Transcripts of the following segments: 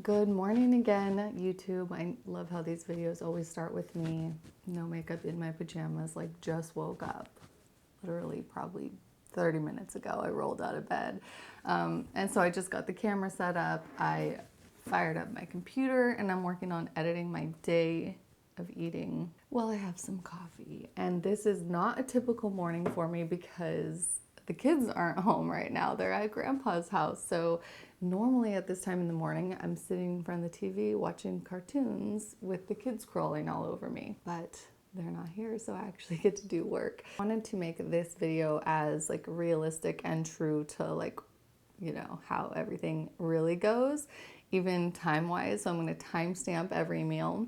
Good morning again, YouTube. I love how these videos always start with me, no makeup, in my pajamas, like just woke up. Literally probably 30 minutes ago, I rolled out of bed. And so I just got the camera set up. I fired up my computer and I'm working on editing my day of eating while I have some coffee. And this is not a typical morning for me because the kids aren't home right now. They're at grandpa's house. So normally at this time in the morning, I'm sitting in front of the TV watching cartoons with the kids crawling all over me. But they're not here, so I actually get to do work. I wanted to make this video as like realistic and true to like, you know, how everything really goes, even time-wise. So I'm gonna timestamp every meal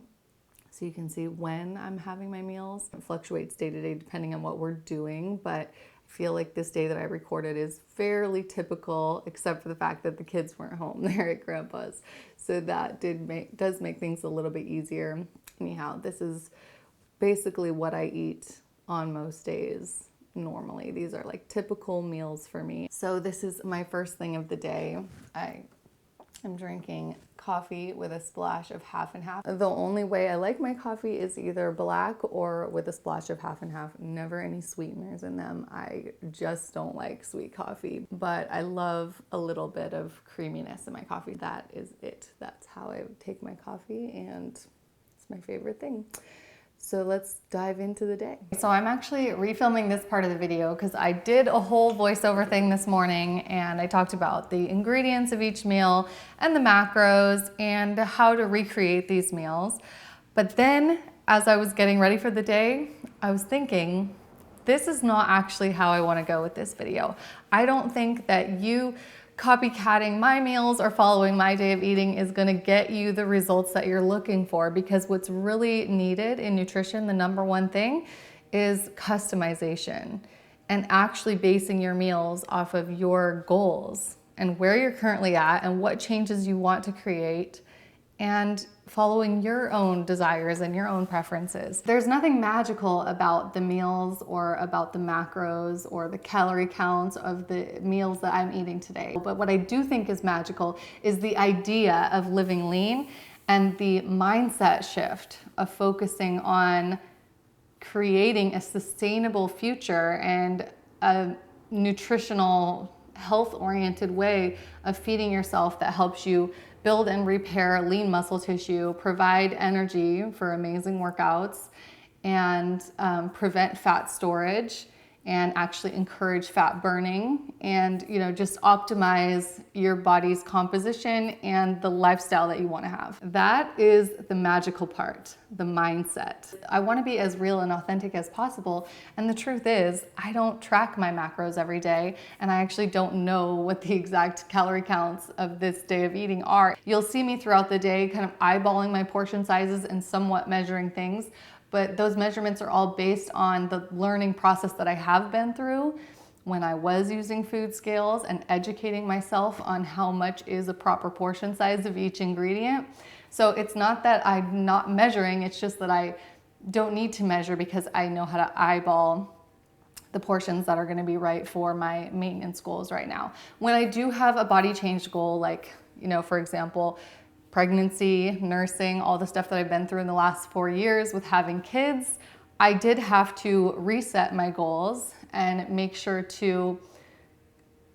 so you can see when I'm having my meals. It fluctuates day to day depending on what we're doing, but I feel like this day that I recorded is fairly typical, except for the fact that the kids weren't home. They're at grandpa's. So that does make things a little bit easier. Anyhow, this is basically what I eat on most days normally. These are like typical meals for me. So this is my first thing of the day. I'm drinking coffee with a splash of half and half. The only way I like my coffee is either black or with a splash of half and half. Never any sweeteners in them. I just don't like sweet coffee, but I love a little bit of creaminess in my coffee. That is it. That's how I take my coffee, and it's my favorite thing. So let's dive into the day. So I'm actually refilming this part of the video because I did a whole voiceover thing this morning and I talked about the ingredients of each meal and the macros and how to recreate these meals. But then as I was getting ready for the day, I was thinking, this is not actually how I want to go with this video. I don't think that you copycatting my meals or following my day of eating is going to get you the results that you're looking for, because what's really needed in nutrition, the number one thing, is customization and actually basing your meals off of your goals and where you're currently at and what changes you want to create, and following your own desires and your own preferences. There's nothing magical about the meals or about the macros or the calorie counts of the meals that I'm eating today. But what I do think is magical is the idea of living lean and the mindset shift of focusing on creating a sustainable future and a nutritional, health-oriented way of feeding yourself that helps you build and repair lean muscle tissue, provide energy for amazing workouts, and prevent fat storage, and actually encourage fat burning, and just optimize your body's composition and the lifestyle that you want to have. That is the magical part, the mindset. I want to be as real and authentic as possible, and the truth is I don't track my macros every day, and I actually don't know what the exact calorie counts of this day of eating are. You'll see me throughout the day kind of eyeballing my portion sizes and somewhat measuring things, but those measurements are all based on the learning process that I have been through when I was using food scales and educating myself on how much is a proper portion size of each ingredient. So it's not that I'm not measuring, it's just that I don't need to measure because I know how to eyeball the portions that are gonna be right for my maintenance goals right now. When I do have a body change goal, like, for example, pregnancy, nursing, all the stuff that I've been through in the last 4 years with having kids, I did have to reset my goals and make sure to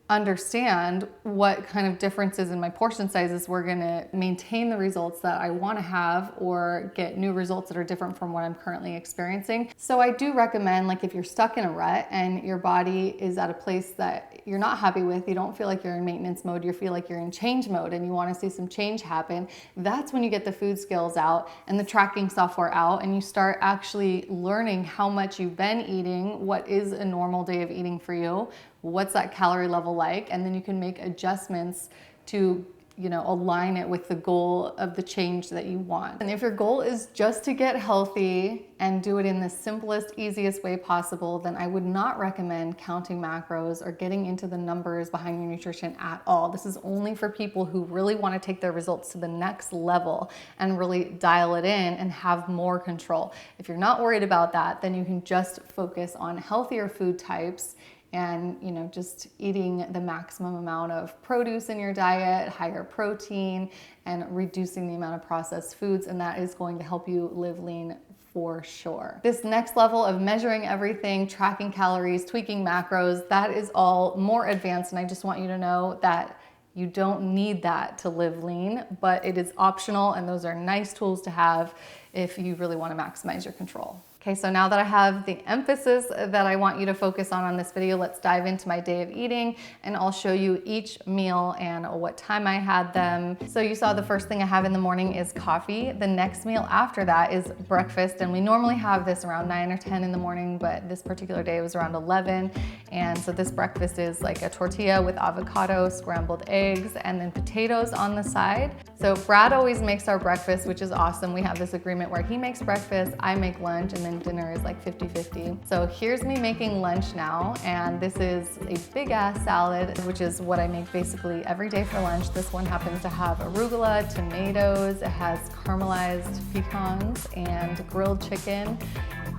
understand what kind of differences in my portion sizes were gonna maintain the results that I wanna have or get new results that are different from what I'm currently experiencing. So I do recommend, like, if you're stuck in a rut and your body is at a place that you're not happy with, you don't feel like you're in maintenance mode, you feel like you're in change mode and you wanna see some change happen, that's when you get the food skills out and the tracking software out and you start actually learning how much you've been eating, what is a normal day of eating for you, what's that calorie level like, and then you can make adjustments to align it with the goal of the change that you want. And if your goal is just to get healthy and do it in the simplest, easiest way possible, then I would not recommend counting macros or getting into the numbers behind your nutrition at all. This is only for people who really want to take their results to the next level and really dial it in and have more control. If you're not worried about that, then you can just focus on healthier food types and, you know, just eating the maximum amount of produce in your diet, higher protein, and reducing the amount of processed foods, and that is going to help you live lean for sure. This next level of measuring everything, tracking calories, tweaking macros, that is all more advanced, and I just want you to know that you don't need that to live lean, but it is optional, and those are nice tools to have if you really want to maximize your control. Okay, so now that I have the emphasis that I want you to focus on this video, let's dive into my day of eating, and I'll show you each meal and what time I had them. So you saw the first thing I have in the morning is coffee. The next meal after that is breakfast, and we normally have this around 9 or 10 in the morning, but this particular day it was around 11. And so this breakfast is like a tortilla with avocado, scrambled eggs, and then potatoes on the side. So Brad always makes our breakfast, which is awesome. We have this agreement where he makes breakfast, I make lunch, and then dinner is like 50-50. So here's me making lunch now, and this is a big ass salad, which is what I make basically every day for lunch. This one happens to have arugula, tomatoes, it has caramelized pecans and grilled chicken,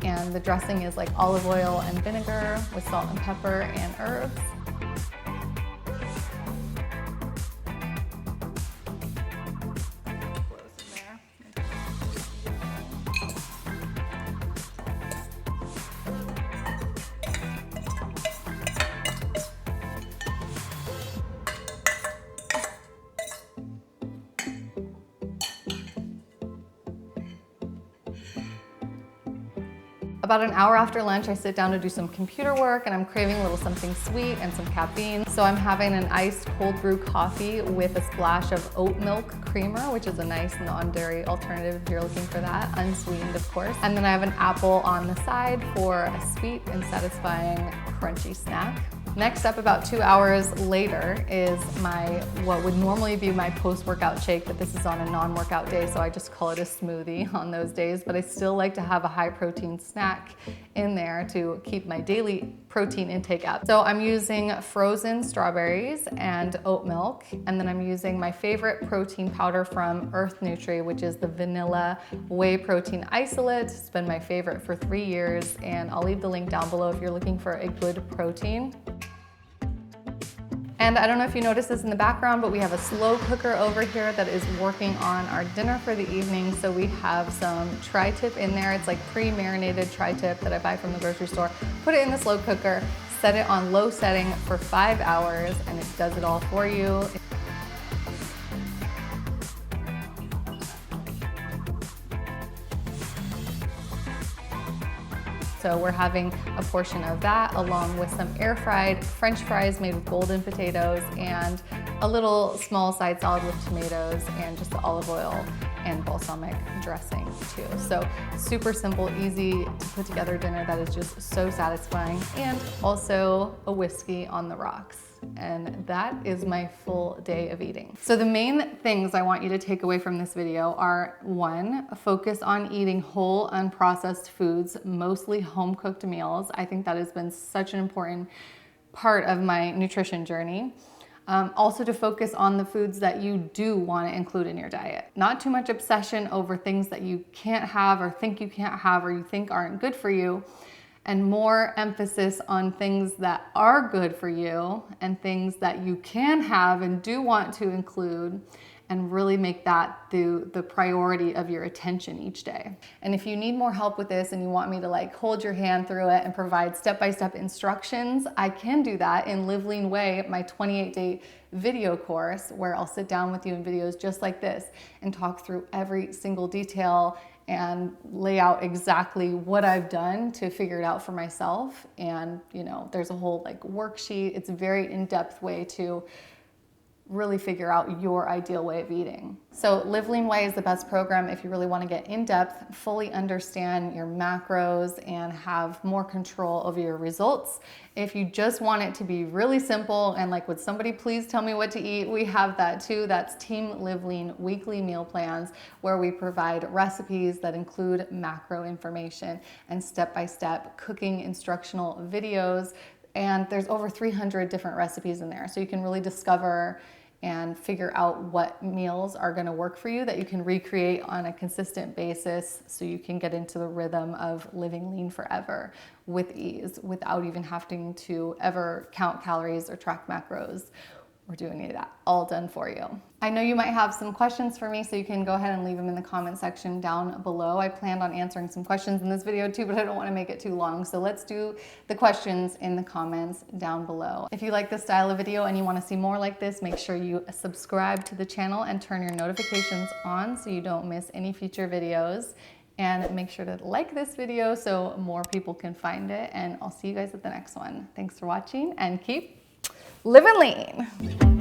and the dressing is like olive oil and vinegar with salt and pepper and herbs. About an hour after lunch, I sit down to do some computer work, and I'm craving a little something sweet and some caffeine. So I'm having an iced cold brew coffee with a splash of oat milk creamer, which is a nice non-dairy alternative if you're looking for that, unsweetened of course. And then I have an apple on the side for a sweet and satisfying crunchy snack. Next up, about 2 hours later, is what would normally be my post-workout shake, but this is on a non-workout day, so I just call it a smoothie on those days, but I still like to have a high protein snack in there to keep my daily protein intake up. So I'm using frozen strawberries and oat milk, and then I'm using my favorite protein powder from Earth Nutri, which is the vanilla whey protein isolate. It's been my favorite for 3 years, and I'll leave the link down below if you're looking for a good protein. And I don't know if you noticed this in the background, but we have a slow cooker over here that is working on our dinner for the evening. So we have some tri-tip in there. It's like pre-marinated tri-tip that I buy from the grocery store. Put it in the slow cooker, set it on low setting for 5 hours, and it does it all for you. So we're having a portion of that along with some air fried French fries made with golden potatoes and a little small side salad with tomatoes and just the olive oil and balsamic dressing too. So super simple, easy to put together dinner that is just so satisfying, and also a whiskey on the rocks. And that is my full day of eating. So the main things I want you to take away from this video are: 1, focus on eating whole, unprocessed foods, mostly home-cooked meals. I think that has been such an important part of my nutrition journey. Also to focus on the foods that you do want to include in your diet. Not too much obsession over things that you can't have or think you can't have or you think aren't good for you, and more emphasis on things that are good for you and things that you can have and do want to include, and really make that the priority of your attention each day. And if you need more help with this and you want me to like hold your hand through it and provide step-by-step instructions, I can do that in Live Lean Way, my 28-day video course, where I'll sit down with you in videos just like this and talk through every single detail and lay out exactly what I've done to figure it out for myself. And you know, there's a whole like worksheet. It's a very in-depth way to really figure out your ideal way of eating. So Live Lean Way is the best program if you really want to get in depth, fully understand your macros, and have more control over your results. If you just want it to be really simple and like, would somebody please tell me what to eat, we have that too. That's Team Live Lean weekly meal plans, where we provide recipes that include macro information and step-by-step cooking instructional videos. And there's over 300 different recipes in there. So you can really discover and figure out what meals are going to work for you that you can recreate on a consistent basis so you can get into the rhythm of living lean forever with ease without even having to ever count calories or track macros or do any of that. All done for you. I know you might have some questions for me, so you can go ahead and leave them in the comment section down below. I planned on answering some questions in this video too, but I don't want to make it too long. So let's do the questions in the comments down below. If you like this style of video and you want to see more like this, make sure you subscribe to the channel and turn your notifications on so you don't miss any future videos. And make sure to like this video so more people can find it. And I'll see you guys at the next one. Thanks for watching and keep living lean.